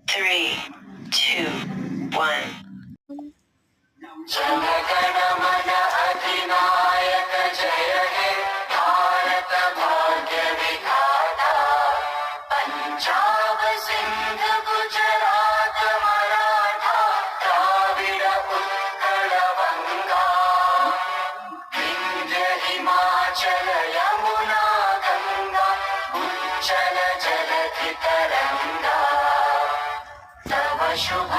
3, 2, 1. जनगण मन अधिनायक जय हे भारत भाग्य विधाता पंजाब सिंध गुजरात मराठा द्राविड उत्कल बंगा विंध्य हिमाचल यमुना गंगा उच्चल जलधि तरंगा तव शुभ